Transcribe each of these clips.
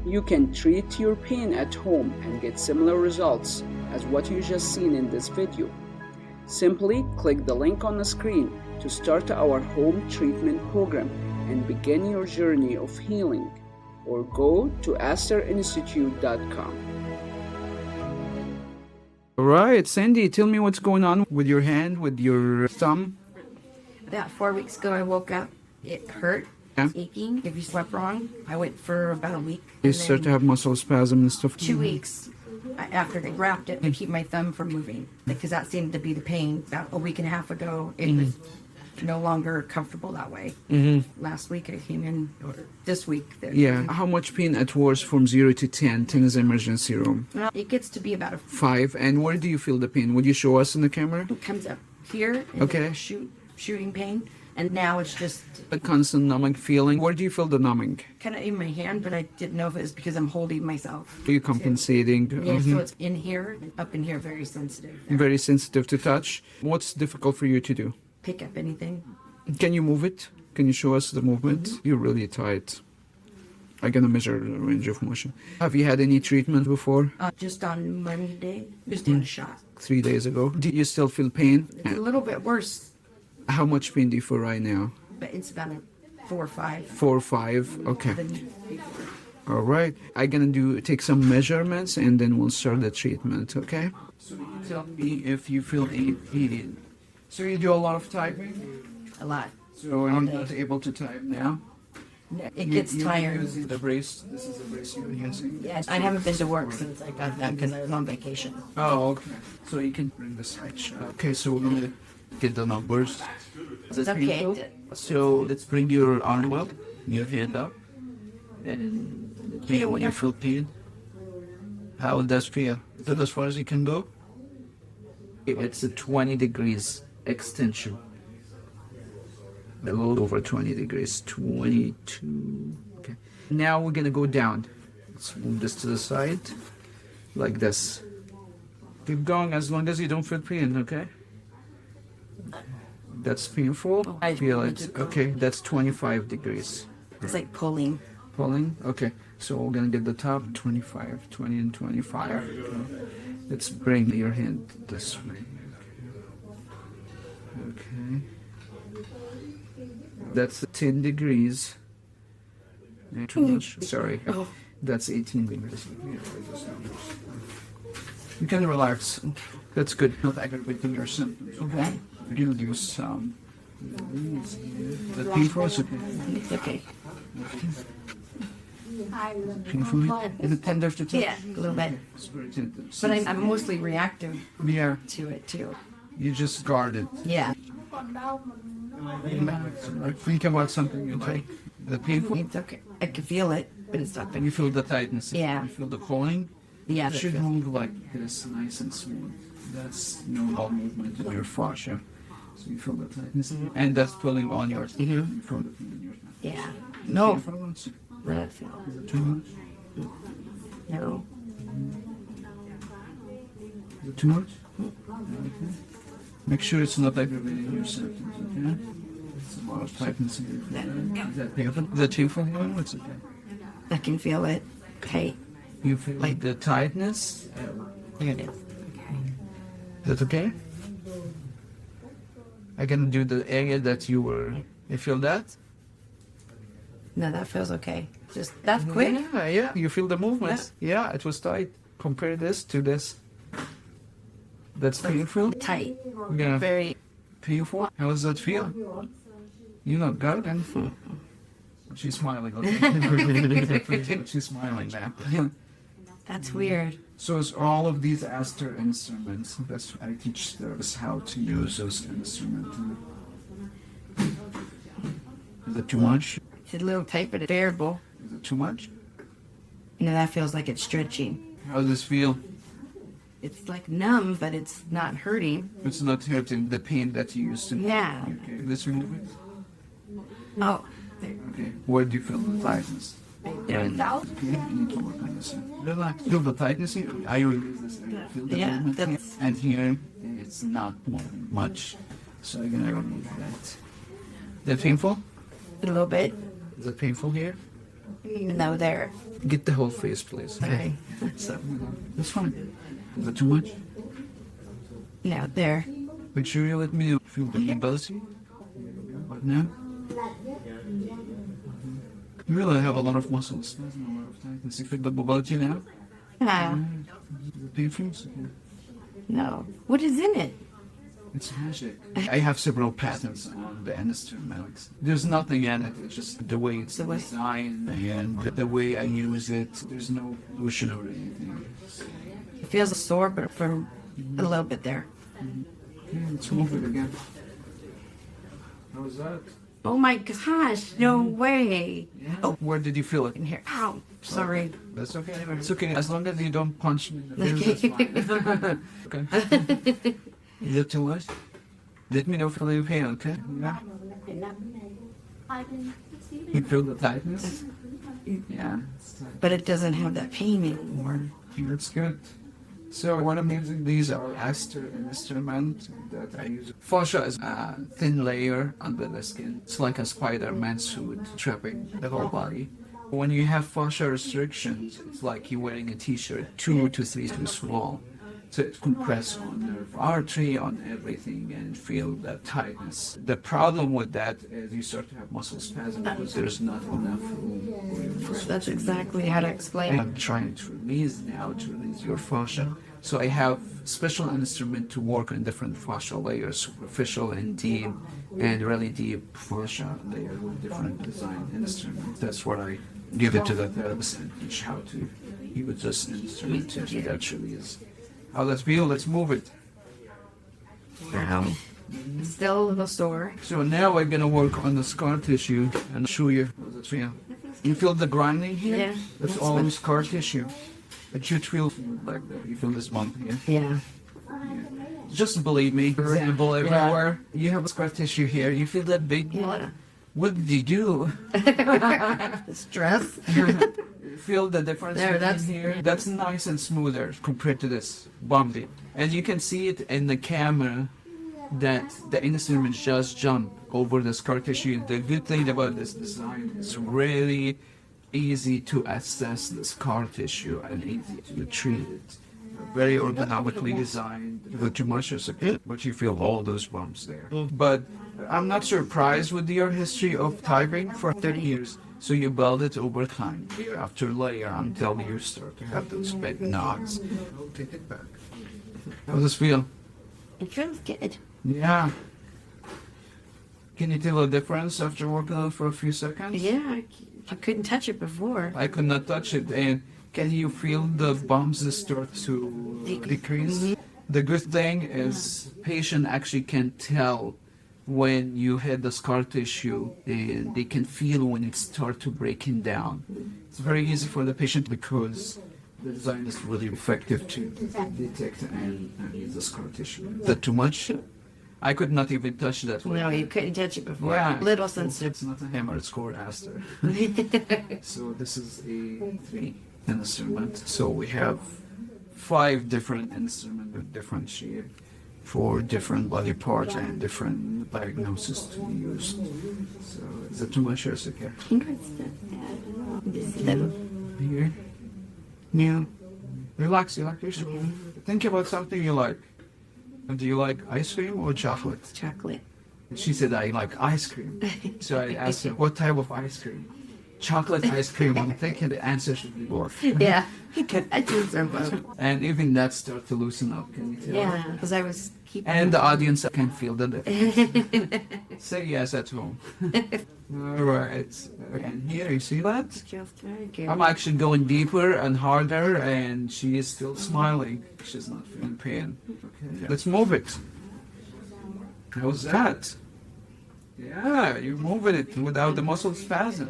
You can treat your pain at home and get similar results as what you just seen in this video. Simply click the link on the screen to start our home treatment program and begin your journey of healing, or go to ASTRinstitute.com. All right, Sandy, tell me what's going on with your hand, with your thumb. About 4 weeks ago, I woke up. It hurt. Yeah. Aching. If you slept wrong, I went for about a week. You and start to then have muscle spasm and stuff. 2 weeks after they wrapped it to keep my thumb from moving, because that seemed to be the pain. About a week and a half ago, it was no longer comfortable that way. Last week I came in, or this week. Yeah. How much pain at worst from 0 to 10? 10 is emergency room. It gets to be about a 5. And where do you feel the pain? Would you show us in the camera? It comes up here. And Okay. Shooting pain. And now it's just A constant numbing feeling. Where do you feel the numbing? kind of in my hand, but I didn't know if it was because I'm holding myself. Are you compensating? Yeah, so it's in here, up in here, very sensitive. Very sensitive to touch. What's difficult for you to do? Pick up anything. Can you move it? Can you show us the movement? You're really tight. I'm gonna measure the range of motion. Have you had any treatment before? Just on Monday, just had a shot. 3 days ago. Do you still feel pain? It's a little bit worse, How much pain do you feel right now? but it's about a 4 or 5 4 or 5? Okay. than before. All right. I'm gonna take some measurements and then we'll start the treatment, okay? So you tell me if you feel any pain. So you do a lot of typing? A lot. So you're not able to type now? It gets You're tiring. using the brace. This is the brace you're using. Yes, I haven't been to work since I got that because I was on vacation. Oh, okay. So you can bring the switch. Okay, so we're gonna get the numbers. It's okay. So let's bring your arm up, your hand up, and feel when you feel pain. How does it feel? Is that as far as you can go? It's a 20 degrees extension. A little over 20 degrees, 22. Okay. Now we're gonna go down. Let's move this to the side, like this. Keep going as long as you don't feel pain, okay? That's painful. I Feel need it. to go. Okay, that's 25 degrees. It's like pulling. Pulling? Okay, so we're gonna get the top 25, 20 and 25. Okay. Let's bring your hand this way. Okay. That's 10 degrees. Too much. Sorry. That's 18 degrees. You can relax. That's good. Not aggravating your symptoms. Okay. You'll do some. The painful is okay. It's okay. Painful? Is it tender to touch? Yeah, a little bit. It's very tender. But I'm mostly reactive Yeah. to it too. You just guard it. Yeah. Think about something you like. The painful. It's okay. I can feel it, but it's not And you feel the tightness. Yeah. You feel the pulling. Yeah. It should move like this, nice and smooth. That's normal movement in your fascia. So you feel the tightness. And that's pulling on yours. You feel the pain in your hand. Yeah. No. Not feel. Is it too much? No. Is it too much? Okay. Make sure it's not aggravating your symptoms, okay? It's a lot of tightness in your hand. Is that painful? Is that painful? No, it's okay. I can feel it. Okay. You feel like the tightness? There it is. That's okay? I can do the area that you were. You feel that? No, that feels okay. Just that's quick. Yeah. You feel the movement. Yeah, it was tight. Compare this to this. That's painful. Tight. Yeah. Very. Painful. How does that feel? You not good? She's smiling. Okay. She's smiling now. That's weird. So it's all of these ASTR instruments. That's I teach students how to use those instruments. Is it too much? It's a little tight, but it's bearable. Is it too much? You know, that feels like it's stretching. How does this feel? It's like numb, but it's not hurting. It's not hurting the pain that you used to. Yeah. Okay, let's remove it. Oh. There. Okay, where do you feel the tightness? There. Okay, you need to work on this. Relax. Feel the tightness here? I release this area. Feel the Yeah, movement here? that's- And here, it's not much. So I'm gonna remove that. Is that painful? A little bit. Is it painful here? No, there. Get the whole face, please. Okay. That's fine. Is that too much? No, there. Make sure you let me know if you feel the ability. What now? You really have a lot of muscles. A lot of tightness. You feel the mobility now? Painful? No. What is in it? It's magic. I have several patents on the instruments. There's nothing in it. It's just the way it's designed and the way I use it. There's no pollution or anything. It feels sore, but from a little bit there. Yeah, let's move it again. How was that? Oh my gosh, no way. Oh, where did you feel it? In here. Ow, sorry. That's okay. It's okay. As long as you don't punch me in the face, that's fine. Okay. Is it too much? Let me know if you leave pain, okay? Yeah. You feel the tightness? Yeah. But it doesn't have that pain anymore. That's good. So what I'm using, these are ASTR instruments that I use. Fascia is a thin layer under the skin. It's like a Spider-Man suit trapping the whole body. When you have fascia restrictions, it's like you're wearing a t-shirt 2 to 3 too small. So it compresses on nerve artery, on everything, and feel that tightness. The problem with that is you start to have muscle spasm because there's not enough room for your muscles. That's exactly how to explain it. I'm trying to release now, to release your fascia. So I have special instrument to work on different fascia layers, superficial and deep, and really deep fascia layer with different design instruments. That's what I give it to the therapist and teach how to use this instrument to do that release. How let's feel, let's move it. Still a little sore. So now we're gonna work on the scar tissue and show you how does it feel. You feel the grinding here? Yeah. That's all scar tissue. It should feel like that. You feel this bump here. Yeah. Just believe me, for example, everywhere. You have scar tissue here. You feel that big one? Yeah. What did you do? Stress. Feel the difference There, between that's- here? That's nice and smoother compared to this bumpy. And you can see it in the camera that the instrument just jumped over the scar tissue. The good thing about this design is really easy to assess the scar tissue and easy to treat it. Very ergonomically designed. Not too much is okay, but you feel all those bumps there. But I'm not surprised with your history of typing for 30 years. So you build it over time, layer after layer, until you start to have those big knots. Take it back. How does this feel? It feels good. Yeah. Can you tell a difference after working on it for a few seconds? Yeah, I couldn't touch it before. I could not touch it. And can you feel the bumps that start to decrease? The good thing is patient actually can tell when you hit the scar tissue, and they can feel when it starts to breaking down. It's very easy for the patient because the design is really effective to detect and use the scar tissue. Is that too much? I could not even touch that. No, you couldn't touch it before. Yeah. Little sensitive. It's not a hammer, it's called ASTR. So this is a 3 instrument. So we have 5 different instruments with different shape for different body parts and different diagnosis to be used. So is it too much or is it okay? Here? Yeah. Relax, yourself. Think about something you like. Do you like ice cream or chocolate? Chocolate. She said, I like ice cream. So I asked her, what type of ice cream? Chocolate ice cream. I'm thinking the answer should be both. Yeah. I think so. Both. And even that started to loosen up, can you tell? Yeah, because I was keeping. And the audience can feel the difference. Say yes at home. All right. And here, you see that? Just very good. I'm actually going deeper and harder, and she is still smiling. She's not feeling pain. Okay, let's move it. How's that? Yeah, you're moving it without the muscle spasm.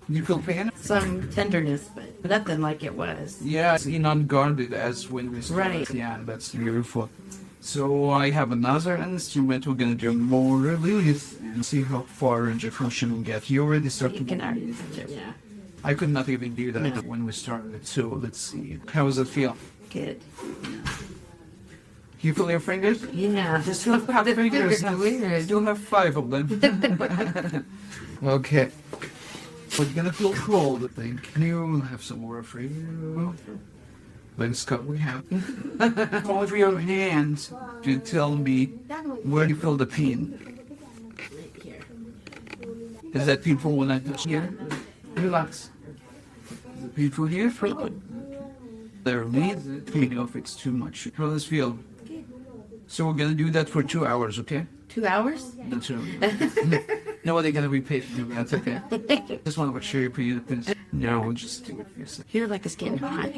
You feel pain? Some tenderness, but nothing like it was. Yeah, it's unguarded as when we start. Right. Yeah, that's beautiful. So I have another instrument. We're gonna do more release and see how far range of function we get. You already started. You can already touch it, yeah. I could not even do that No. when we started. So let's see. How does it feel? Good. You feel your fingers? Yeah. Just have 5 fingers. Weird. You have 5 of them. Okay. But you're gonna feel cold, I think. Can you have some more for you? Let's cut we have. Hold your hands to tell me where you feel the pain. Is that painful when I touch you? Relax. Is it painful here? There leads it. You know if it's too much. How does this feel? So we're gonna do that for 2 hours, okay? 2 hours? That's right. Nobody's gonna be paid to do that, okay? Just want to make sure you put your pins. No, we'll just do it for yourself. Here, like it's getting hot.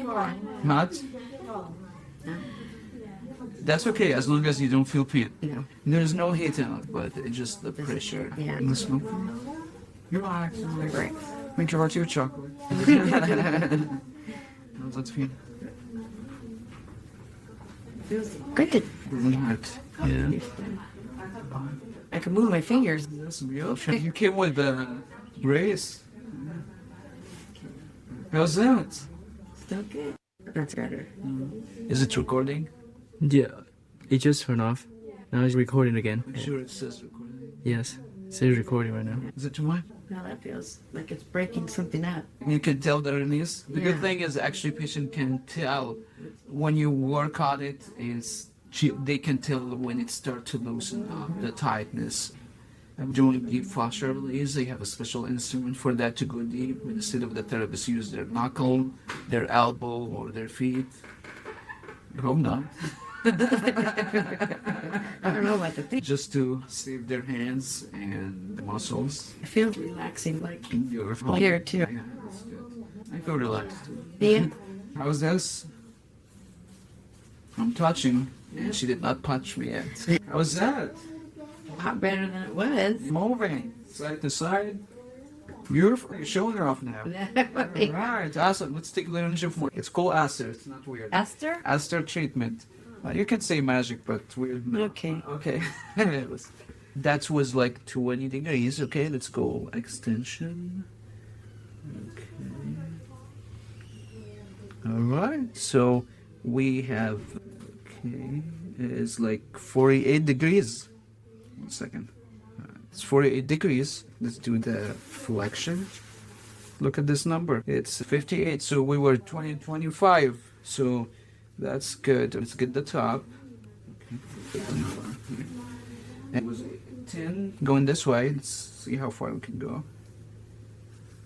Hot? That's okay, as long as you don't feel pain. No. There's no heat out, but it's just the pressure. Yeah. In the smoke. You're actually great. Make your heart your chocolate. Let's feel. Good. Hot. Yeah. I can move my fingers. That's beautiful. You came with grace. How's that? Still good. That's better. Is it recording? Yeah, it just turned off. Now it's recording again. I'm sure it says recording. Yes, it says recording right now. Is it too much? Now that feels like it's breaking something up. You can tell that it is. The good Yeah. thing is actually patient can tell when you work on it is they can tell when it starts to loosen up the tightness. I'm doing deep fascial release. They have a special instrument for that to go deep instead of the therapist use their knuckle, their elbow, or their feet. I hope not. I don't know what to think. Just to save their hands and the muscles. I feel relaxing, like Beautiful. here too. Yeah, that's good. I feel relaxed too. Yeah. How's this? I'm touching. And she did not punch me yet. How's that? A lot better than it was. Moving side to side. Beautiful. Your shoulder off now. Alright, awesome. Let's take a little shift more. It's called ASTR. It's not weird. Esther? ASTR treatment. You can say magic, but weird. No. Okay. Okay. That was like 20 degrees. Okay, let's go extension. Okay. Alright, so we have, okay, it's like 48 degrees. 1 second. It's 48 degrees. Let's do the flexion. Look at this number. It's 58. So we were 20, 25. So that's good. Let's get the top. Okay. It was 10 going this way. Let's see how far we can go.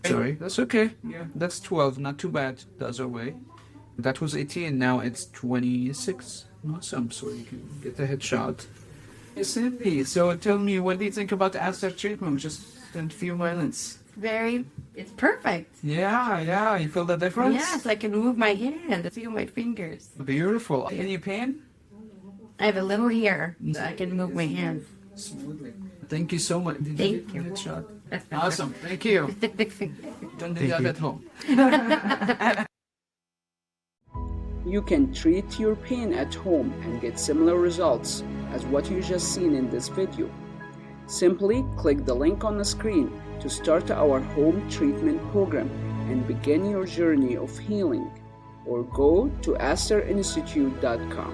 Sorry, that's okay. Yeah, that's 12. Not too bad. That's our way. That was 18. Now it's 26. Awesome. So you can get the headshot. Hey, Cindy, so tell me, what do you think about the ASTR treatment? Just in a few minutes. It's perfect. Yeah, you feel the difference? Yes, I can move my hand, feel my fingers. Beautiful. Any pain? I have a little here, so I can move my hand. Smoothly. Thank you so much. Did Thank you get you. the headshot? Awesome. Thank you. Don't do that at home. You can treat your pain at home and get similar results as what you just seen in this video. Simply click the link on the screen to start our home treatment program and begin your journey of healing, or go to asterinstitute.com.